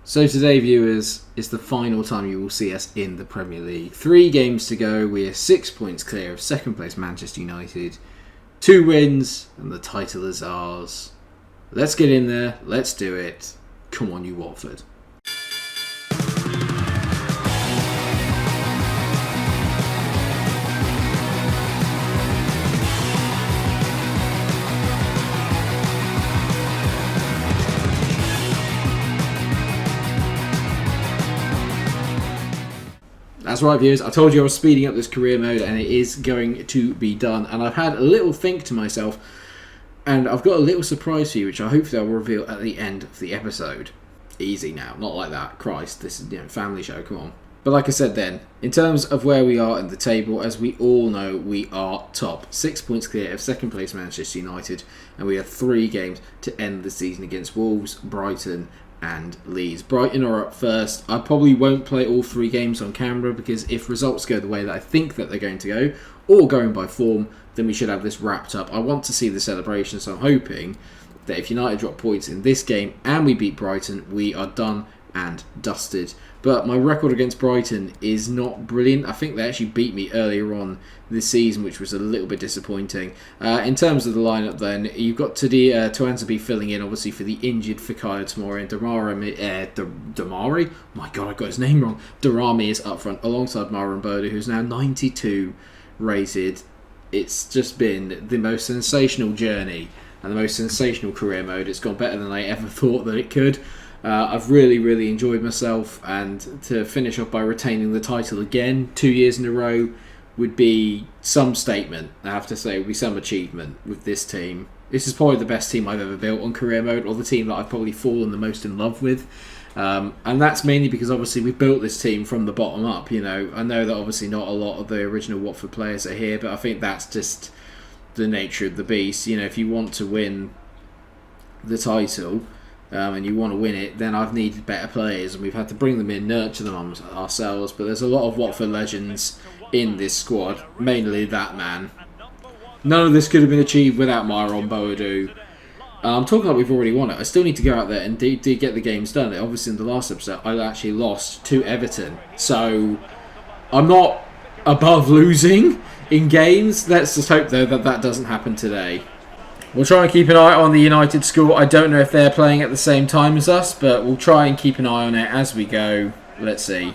So today, viewers, is the final time you will see us in the Premier League. 3 games to go. We are 6 points clear of second place Manchester United. 2 wins and the title is ours. Let's get in there. Let's do it. Come on, you Watford. That's right, viewers. I told you I was speeding up this career mode and it is going to be done. And I've had a little think to myself and I've got a little surprise for you, which I hopefully I'll reveal at the end of the episode. Easy now, not like that. Christ, this is a family show, come on. But like I said then, in terms of where we are in the table, as we all know, we are top. 6 points clear of second place Manchester United, and we have 3 games to end the season against Wolves, Brighton and Leeds. Brighton are up first. I probably won't play all 3 games on camera because if results go the way that I think that they're going to go, or going by form, then we should have this wrapped up. I want to see the celebration, so I'm hoping that if United drop points in this game and we beat Brighton, we are done and dusted. But my record against Brighton is not brilliant. I think they actually beat me earlier on this season, which was a little bit disappointing. In terms of the lineup then, you've got Tuanzebe filling in, obviously, for the injured Fikayo Tomori and Damari? My God, I got his name wrong. Darami is up front, alongside Myron Boda, who's now 92 rated. It's just been the most sensational journey and the most sensational career mode. It's gone better than I ever thought that it could. I've really enjoyed myself, and to finish off by retaining the title again 2 years in a row would be some statement. I have to say, it would be some achievement with this team. This is probably the best team I've ever built on career mode, or the team that I've probably fallen the most in love with. And that's mainly because obviously we built this team from the bottom up. You know, I know that obviously not a lot of the original Watford players are here, but I think that's just the nature of the beast. You know, if you want to win the title, and you want to win it, then I've needed better players, and we've had to bring them in, nurture them ourselves. But there's a lot of Watford legends in this squad, mainly that man. None of this could have been achieved without Myron Boadu. I'm talking like we've already won it. I still need to go out there and get the games done. Obviously, in the last episode, I actually lost to Everton, so I'm not above losing in games. Let's just hope, though, that doesn't happen today. We'll try and keep an eye on the United score. I don't know if they're playing at the same time as us, but we'll try and keep an eye on it as we go. Let's see.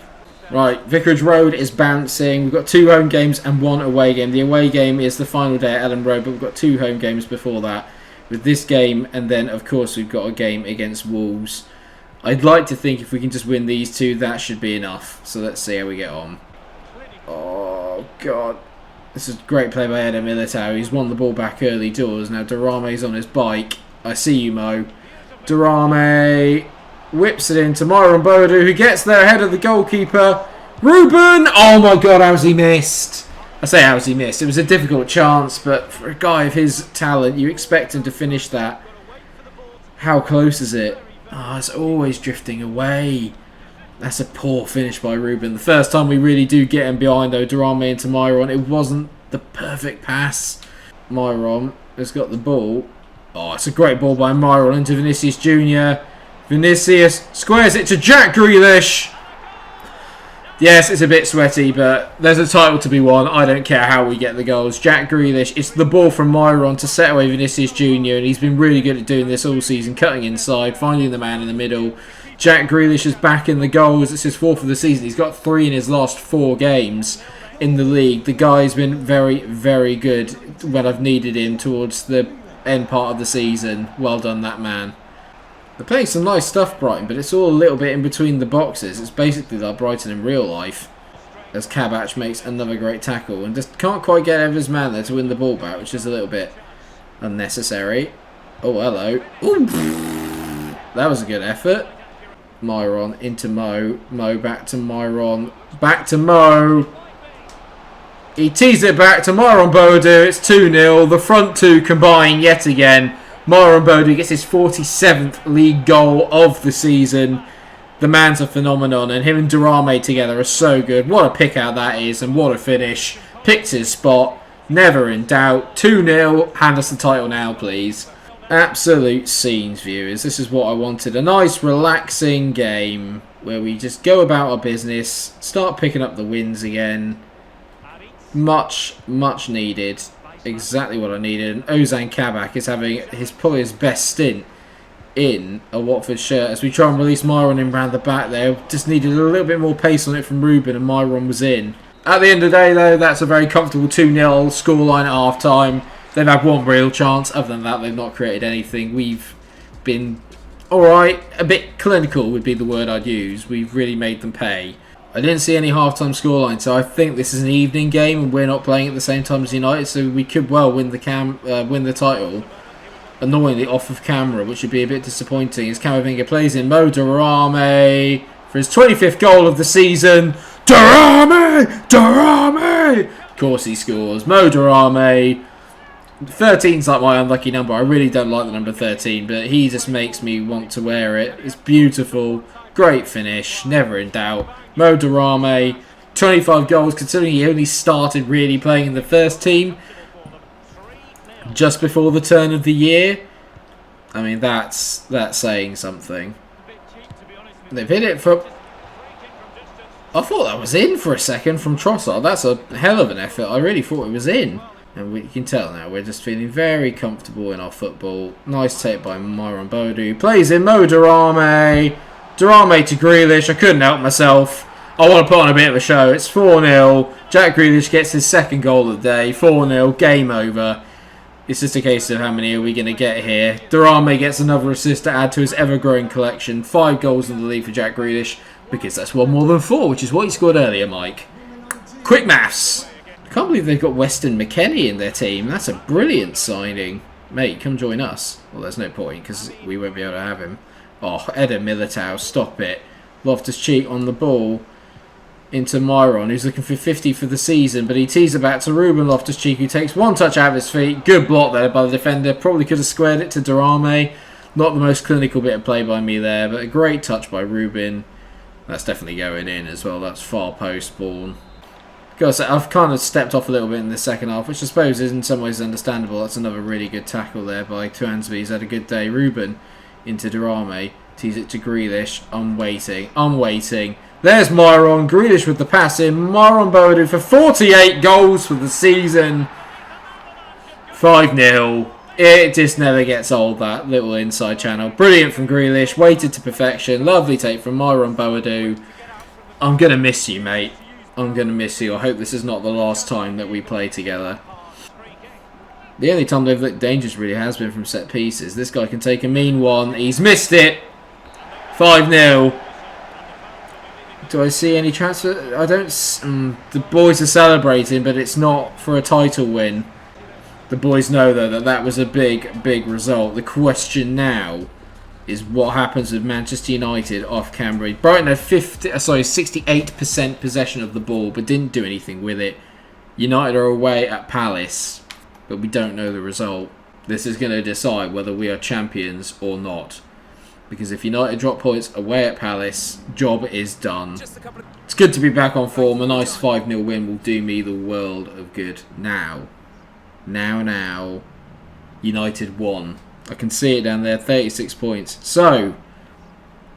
Right, Vicarage Road is bouncing. We've got 2 home games and 1 away game. The away game is the final day at Ellen Road, but we've got 2 home games before that with this game, and then, of course, we've got a game against Wolves. I'd like to think if we can just win these 2, that should be enough. So let's see how we get on. Oh, God. This is great play by Eder Militao. He's won the ball back early doors. Now Darame's on his bike. I see you, Mo. Darame whips it into Myron Boadu, who gets there ahead of the goalkeeper. Ruben! Oh my God, how's he missed? I say how's he missed. It was a difficult chance, but for a guy of his talent, you expect him to finish that. How close is it? Oh, it's always drifting away. That's a poor finish by Ruben. The first time we really do get him behind, though, Darame into Myron, it wasn't the perfect pass. Myron has got the ball. Oh, it's a great ball by Myron into Vinicius Jr. Vinicius squares it to Jack Grealish. Yes, it's a bit sweaty, but there's a title to be won. I don't care how we get the goals. Jack Grealish, it's the ball from Myron to set away Vinicius Jr. And he's been really good at doing this all season, cutting inside, finding the man in the middle. Jack Grealish is back in the goals. It's his 4th of the season. He's got 3 in his last 4 games in the league. The guy's been very good when I've needed him towards the end part of the season. Well done, that man. They're playing some nice stuff, Brighton, but it's all a little bit in between the boxes. It's basically like Brighton in real life, as Kabach makes another great tackle and just can't quite get over his man there to win the ball back, which is a little bit unnecessary. Oh, hello. Ooh. That was a good effort. Myron into Mo. Mo back to Myron. Back to Mo. He tees it back to Myron Boadu. It's 2-0. The front 2 combine yet again. Myron Boadu gets his 47th league goal of the season. The man's a phenomenon, and him and Darame together are so good. What a pick out that is, and what a finish. Picked his spot. Never in doubt. 2-0. Hand us the title now, please. Absolute scenes, viewers. This is what I wanted. A nice, relaxing game where we just go about our business, start picking up the wins again. Much, much needed. Exactly what I needed. And Ozan Kabak is having probably his best stint in a Watford shirt as we try and release Myron in round the back there. Just needed a little bit more pace on it from Ruben, and Myron was in. At the end of the day, though, that's a very comfortable 2-0 scoreline at half-time. They've had one real chance. Other than that, they've not created anything. We've been alright. A bit clinical would be the word I'd use. We've really made them pay. I didn't see any half-time scoreline, so I think this is an evening game and we're not playing at the same time as United, so we could well win the title. Annoyingly off of camera, which would be a bit disappointing as Camavinga plays in Mo Durame for his 25th goal of the season. Durame! Of course he scores. Mo Durame. 13's like my unlucky number. I really don't like the number 13, but he just makes me want to wear it. It's beautiful. Great finish. Never in doubt. Mo Durame. 25 goals, considering he only started really playing in the first team just before the turn of the year. I mean, that's saying something. They've hit it for... I thought that was in for a second from Trossard. That's a hell of an effort. I really thought it was in. And we can tell now, we're just feeling very comfortable in our football. Nice take by Myron Bodu. Plays in Mo Durame. Durame to Grealish. I couldn't help myself. I want to put on a bit of a show. It's 4-0. Jack Grealish gets his second goal of the day. 4-0. Game over. It's just a case of how many are we going to get here. Durame gets another assist to add to his ever-growing collection. 5 goals in the lead for Jack Grealish. Because that's one more than 4, which is what he scored earlier, Mike. Quick maths. I can't believe they've got Weston McKennie in their team. That's a brilliant signing. Mate, come join us. Well, there's no point because we won't be able to have him. Oh, Eder Militao, stop it. Loftus-Cheek on the ball into Myron, who's looking for 50 for the season, but he tees it back to Ruben Loftus-Cheek, who takes one touch out of his feet. Good block there by the defender. Probably could have squared it to Durame. Not the most clinical bit of play by me there, but a great touch by Ruben. That's definitely going in as well. That's far post ball. Gotta say, I've kind of stepped off a little bit in the second half, which I suppose is in some ways understandable. That's another really good tackle there by Tuansby. He's had a good day. Ruben into Durame. Tees it to Grealish. I'm waiting. There's Myron. Grealish with the pass in. Myron Boadu for 48 goals for the season. 5-0. It just never gets old, that little inside channel. Brilliant from Grealish. Weighted to perfection. Lovely take from Myron Boadu. I'm going to miss you, mate. I'm going to miss you. I hope this is not the last time that we play together. The only time they've looked dangerous really has been from set pieces. This guy can take a mean one. He's missed it. 5-0. Do I see any transfer? I don't... the boys are celebrating, but it's not for a title win. The boys know, though, that was a big, big result. The question now is what happens with Manchester United off Cambury. Brighton had 68% possession of the ball, but didn't do anything with it. United are away at Palace, but we don't know the result. This is going to decide whether we are champions or not. Because if United drop points away at Palace, job is done. It's good to be back on form. A nice 5-0 win will do me the world of good. Now, United won. I can see it down there, 36 points. So,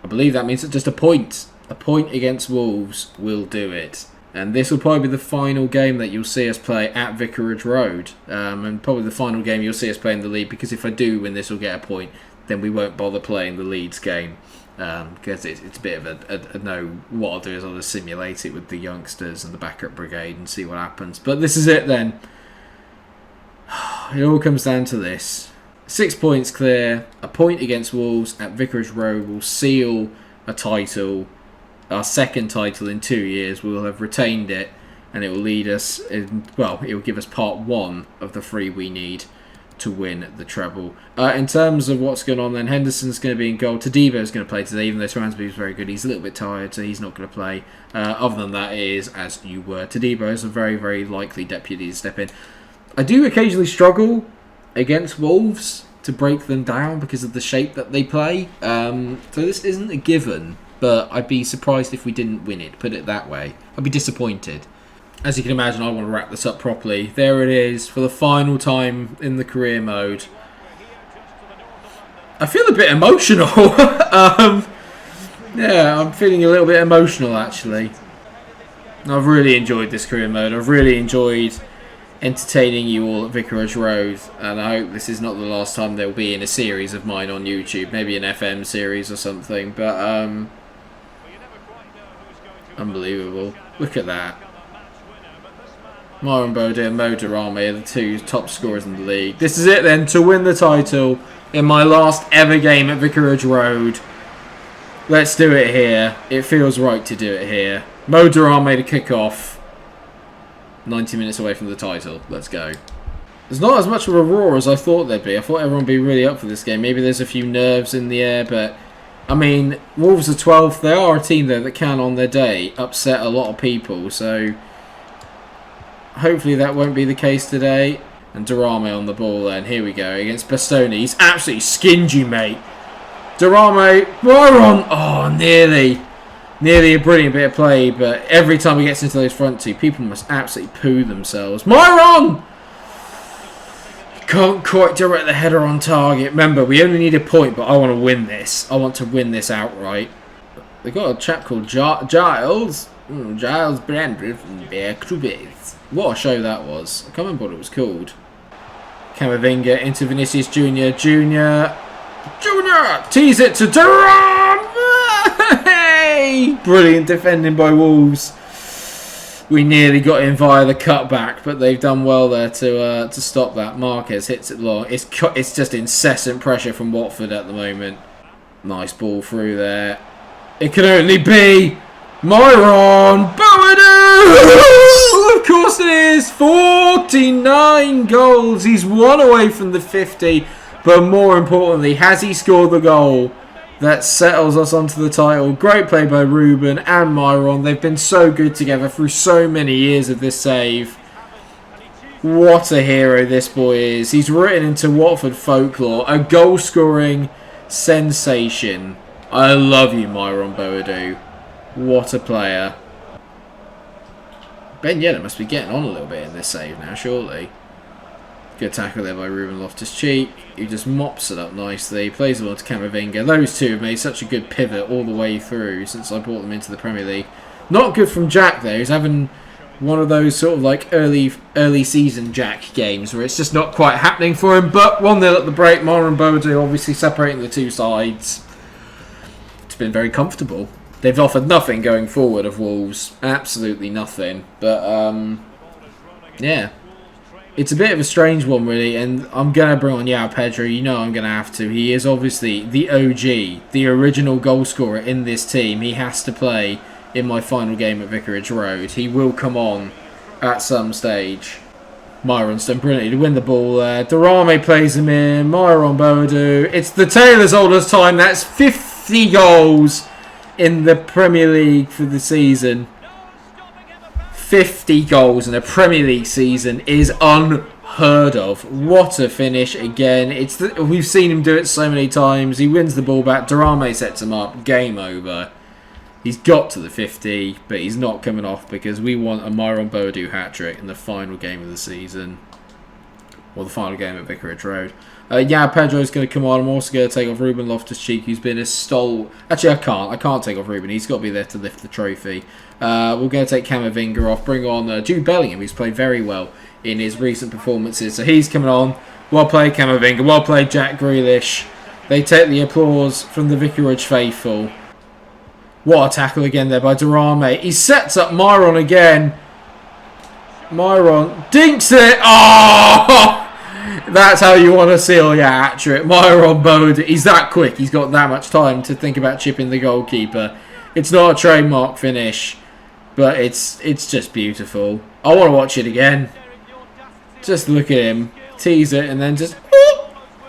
I believe that means that just a point against Wolves will do it. And this will probably be the final game that you'll see us play at Vicarage Road. And probably the final game you'll see us play in the league, because if I do win this, we'll get a point. Then we won't bother playing the Leeds game. Because it's a bit of a no. What I'll do is I'll just simulate it with the youngsters and the backup brigade and see what happens. But this is it then. It all comes down to this. 6 points clear. A point against Wolves at Vicarage Road will seal a title. Our second title in 2 years. We will have retained it. And it will lead us... it will give us part 1 of the 3 we need to win the treble. In terms of what's going on then, Henderson's going to be in goal. Tadibo's going to play today, even though Tuansby was very good. He's a little bit tired, so he's not going to play. Other than that, it is as you were. Tadibo is a very, very likely deputy to step in. I do occasionally struggle against Wolves to break them down because of the shape that they play. So this isn't a given, but I'd be surprised if we didn't win it, put it that way. I'd be disappointed. As you can imagine, I want to wrap this up properly. There it is, for the final time in the career mode. I feel a bit emotional. Yeah, I'm feeling a little bit emotional actually. I've really enjoyed this career mode. I've really enjoyed entertaining you all at Vicarage Road, and I hope this is not the last time they'll be in a series of mine on YouTube, maybe an FM series or something, but unbelievable. Look at that. Myron Bode and Mo Durrami are the two top scorers in the league. This is it then, to win the title in my last ever game at Vicarage Road. Let's do it here. It feels right to do it here. Mo Durrami to kick off. 90 minutes away from the title. Let's go. There's not as much of a roar as I thought there'd be. I thought everyone would be really up for this game. Maybe there's a few nerves in the air, but I mean, Wolves are 12th. They are a team though that can, on their day, upset a lot of people. So hopefully that won't be the case today. And Durrami on the ball then. Here we go against Bastoni. He's absolutely skinned you, mate. Durrami, Myron. Oh, nearly. Nearly a brilliant bit of play, but every time he gets into those front two, people must absolutely poo themselves. Myron! Can't quite direct the header on target. Remember, we only need a point, but I want to win this. I want to win this outright. They've got a chap called Giles. Giles Brandon from Vicarage. What a show that was. I can't remember what it was called. Camavinga into Vinicius Junior. Junior! Tease it to Durham! Hey! Brilliant defending by Wolves. We nearly got in via the cutback, but they've done well there to stop that. Marquez hits it long. It's just incessant pressure from Watford at the moment. Nice ball through there. It can only be Myron Boadu! Of course it is! 49 goals. He's 1 away from the 50. But more importantly, has he scored the goal that settles us onto the title? Great play by Ruben and Myron. They've been so good together through so many years of this save. What a hero this boy is. He's written into Watford folklore. A goal-scoring sensation. I love you, Myron Boadu. What a player. Ben Yedder must be getting on a little bit in this save now, surely. Good tackle there by Ruben Loftus-Cheek. He just mops it up nicely. Plays it on to Camavinga. Those two have made such a good pivot all the way through since I brought them into the Premier League. Not good from Jack though. He's having one of those sort of like early season Jack games where it's just not quite happening for him. But 1-0 at the break. Myron Boadu obviously separating the two sides. It's been very comfortable. They've offered nothing going forward of Wolves. Absolutely nothing. But yeah. It's a bit of a strange one, really, and I'm going to bring on João Pedro. You know I'm going to have to. He is obviously the OG, the original goal scorer in this team. He has to play in my final game at Vicarage Road. He will come on at some stage. Myron's done brilliantly to win the ball there. Durrami plays him in. Myron Boadu. It's the Taylor's oldest time. That's 50 goals in the Premier League for the season. 50 goals in a Premier League season is unheard of. What a finish again. We've seen him do it so many times. He wins the ball back. Durrami sets him up. Game over. He's got to the 50, but he's not coming off because we want a Myron Boadu hat-trick in the final game of the season. Or the final game at Vicarage Road. João Pedro is going to come on. I'm also going to take off Ruben Loftus-Cheek, who's been a stalwart. Actually, I can't take off Ruben. He's got to be there to lift the trophy. We're going to take Camavinga off. Bring on Jude Bellingham, who's played very well in his recent performances. So he's coming on. Well played, Camavinga. Well played, Jack Grealish. They take the applause from the Vicarage faithful. What a tackle again there by Durrami. He sets up Myron again. Myron dinks it. Oh! That's how you want to seal your hat-trick. Myron Boadu. He's that quick. He's got that much time to think about chipping the goalkeeper. It's not a trademark finish, but it's just beautiful. I want to watch it again. Just look at him. Tease it and then just...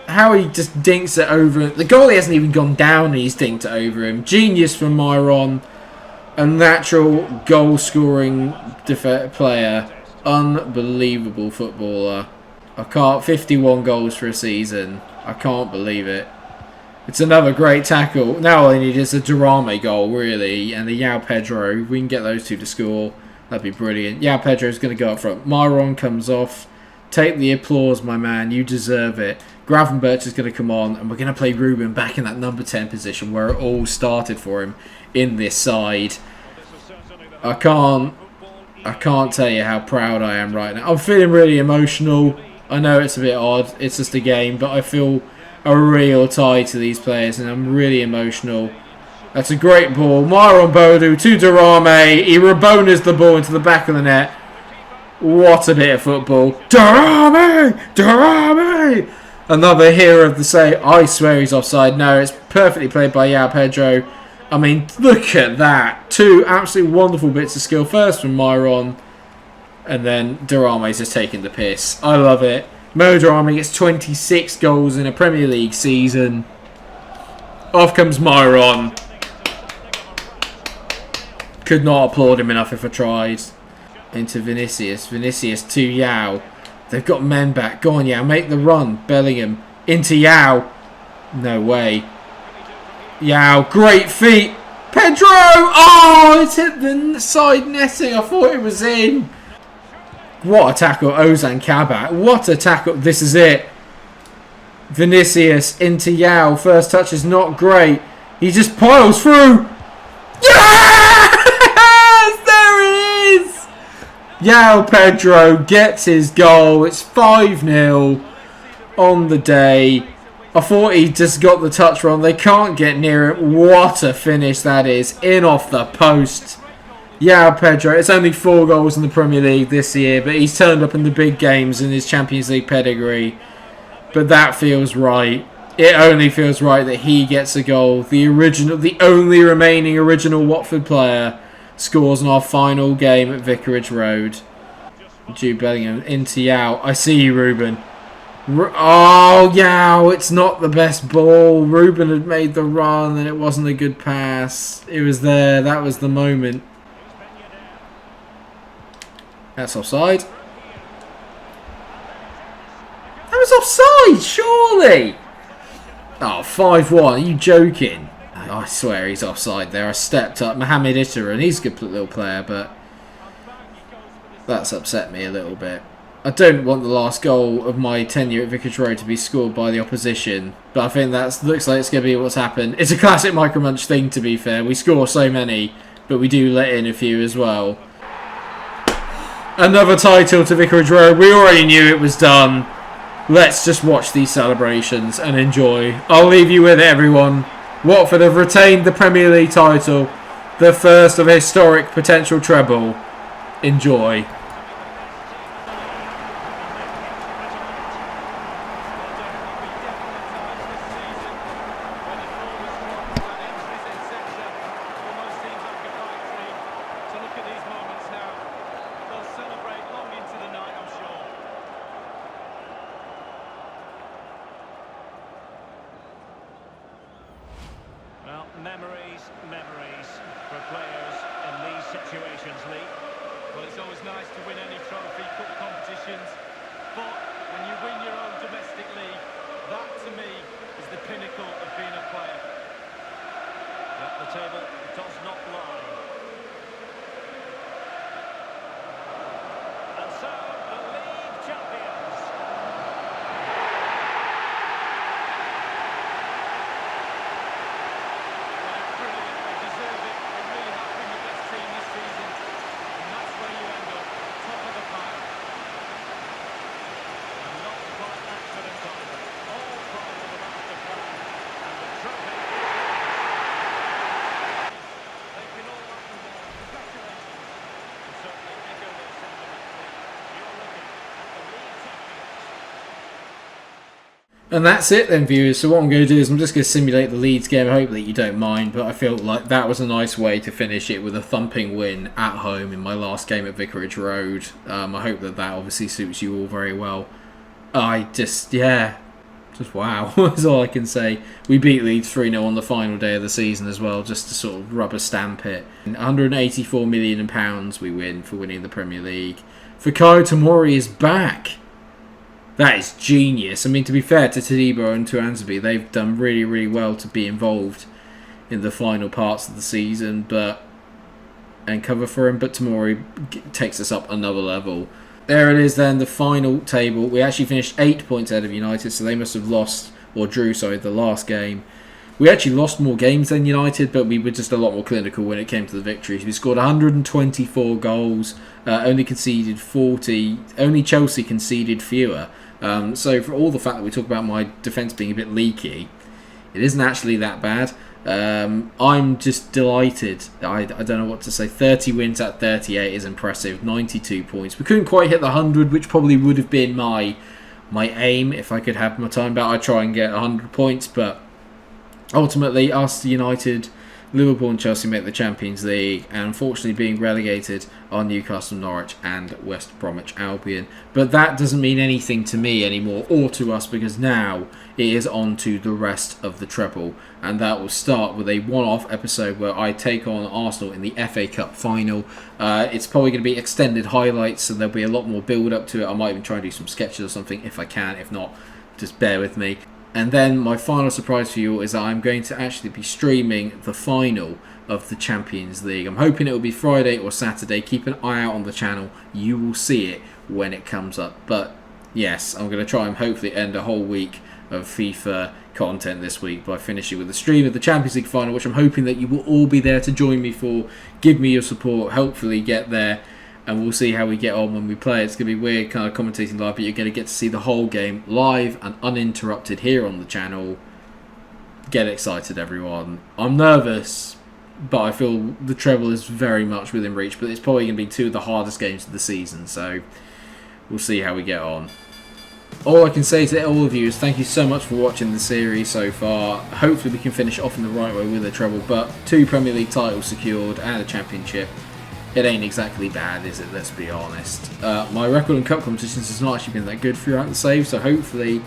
How he just dinks it over. The goalie hasn't even gone down and he's dinked it over him. Genius from Myron. A natural goal-scoring player. Unbelievable footballer. 51 goals for a season. I can't believe it. It's another great tackle. Now all I need is a Durrami goal, really, and the João Pedro. If we can get those two to score, that'd be brilliant. João Pedro's going to go up front. Myron comes off. Take the applause, my man. You deserve it. Gravenberch is going to come on, and we're going to play Ruben back in that number 10 position where it all started for him in this side. I can't tell you how proud I am right now. I'm feeling really emotional. I know it's a bit odd. It's just a game, but I feel a real tie to these players, and I'm really emotional. That's a great ball. Myron Bodu to Durame. He Rabonas the ball into the back of the net. What a bit of football. Durame! Durame! Another hero of the say. I swear he's offside. No, it's perfectly played by João Pedro. I mean, look at that. Two absolutely wonderful bits of skill. First from Myron, and then Durame's just taking the piss. I love it. Mo Durame gets 26 goals in a Premier League season. Off comes Myron. Could not applaud him enough if I tried. Into Vinicius. Vinicius to João. They've got men back. Go on, João. Make the run. Bellingham. Into João. No way. João. Great feet. Pedro! Oh, it's hit the side netting. I thought it was in. What a tackle. Ozan Kabak. What a tackle. This is it. Vinicius into João. First touch is not great. He just piles through. Yes! There it is! João Pedro gets his goal. It's 5-0 on the day. I thought he just got the touch wrong. They can't get near it. What a finish that is. In off the post. João Pedro. It's only 4 goals in the Premier League this year, but he's turned up in the big games in his Champions League pedigree. But that feels right. It only feels right that he gets a goal. The only remaining original Watford player scores in our final game at Vicarage Road. Jude Bellingham into João. I see you, Ruben. Oh, João, it's not the best ball. Ruben had made the run and it wasn't a good pass. It was there. That was the moment. That's offside. That was offside, surely. Oh, 5-1. Are you joking? I swear he's offside there. I stepped up. Mohamed Ittara, and he's a good little player, but that's upset me a little bit. I don't want the last goal of my tenure at Vicarage Road to be scored by the opposition, but I think that looks like it's going to be what's happened. It's a classic MikeRo Munch thing, to be fair. We score so many, but we do let in a few as well. Another title to Vicarage Road. We already knew it was done. Let's just watch these celebrations and enjoy. I'll leave you with it, everyone. Watford have retained the Premier League title, the first of a historic potential treble. Enjoy. Well, memories for players in these situations, Lee. Well, it's always nice to win any trophy, cup competitions, but when you win your own domestic league, that to me is the pinnacle of being a player. But the table does not lie. And so, the league champions. And that's it then, viewers. So what I'm going to do is I'm just going to simulate the Leeds game. Hopefully you don't mind, but I feel like that was a nice way to finish it with a thumping win at home in my last game at Vicarage Road. I hope that obviously suits you all very well. Just wow, that's all I can say. We beat Leeds 3-0 on the final day of the season as well, just to sort of rubber stamp it. £184 million we win for winning the Premier League. Fikayo Tomori is back. That is genius. I mean, to be fair to Tadibo and to Ansaby, they've done really, really well to be involved in the final parts of the season, and cover for him. But Tomori takes us up another level. There it is then, the final table. We actually finished 8 points ahead of United, so they must have lost, or drew, sorry, the last game. We actually lost more games than United, but we were just a lot more clinical when it came to the victories. We scored 124 goals, only conceded 40. Only Chelsea conceded fewer. So for all the fact that we talk about my defence being a bit leaky, it isn't actually that bad. I'm just delighted. I don't know what to say. 30 wins at 38 is impressive. 92 points. We couldn't quite hit the 100, which probably would have been my aim if I could have my time back. I'd try and get 100 points, but ultimately, us, United, Liverpool and Chelsea make the Champions League, and unfortunately being relegated are Newcastle, Norwich and West Bromwich Albion. But that doesn't mean anything to me anymore, or to us, because now it is on to the rest of the treble, and that will start with a one-off episode where I take on Arsenal in the FA Cup final. It's probably going to be extended highlights, so there'll be a lot more build-up to it. I might even try and do some sketches or something if I can. If not, just bear with me. And then my final surprise for you is that I'm going to actually be streaming the final of the Champions League. I'm hoping it will be Friday or Saturday. Keep an eye out on the channel. You will see it when it comes up. But yes, I'm going to try and hopefully end a whole week of FIFA content this week by finishing with the stream of the Champions League final, which I'm hoping that you will all be there to join me for. Give me your support. Hopefully get there. And we'll see how we get on when we play. It's going to be weird kind of commentating live, but you're going to get to see the whole game live and uninterrupted here on the channel. Get excited, everyone. I'm nervous, but I feel the treble is very much within reach, but it's probably going to be two of the hardest games of the season, so we'll see how we get on. All I can say to all of you is thank you so much for watching the series so far. Hopefully we can finish off in the right way with a treble, but 2 Premier League titles secured and a championship. It ain't exactly bad, is it? Let's be honest. My record in cup competitions has not actually been that good throughout the save, so hopefully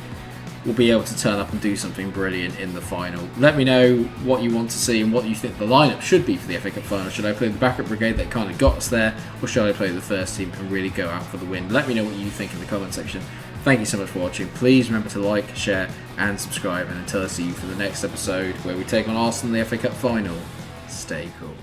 we'll be able to turn up and do something brilliant in the final. Let me know what you want to see and what you think the lineup should be for the FA Cup final. Should I play the backup brigade that kind of got us there, or should I play the first team and really go out for the win? Let me know what you think in the comment section. Thank you so much for watching. Please remember to like, share and subscribe, and until I see you for the next episode where we take on Arsenal in the FA Cup final, stay cool.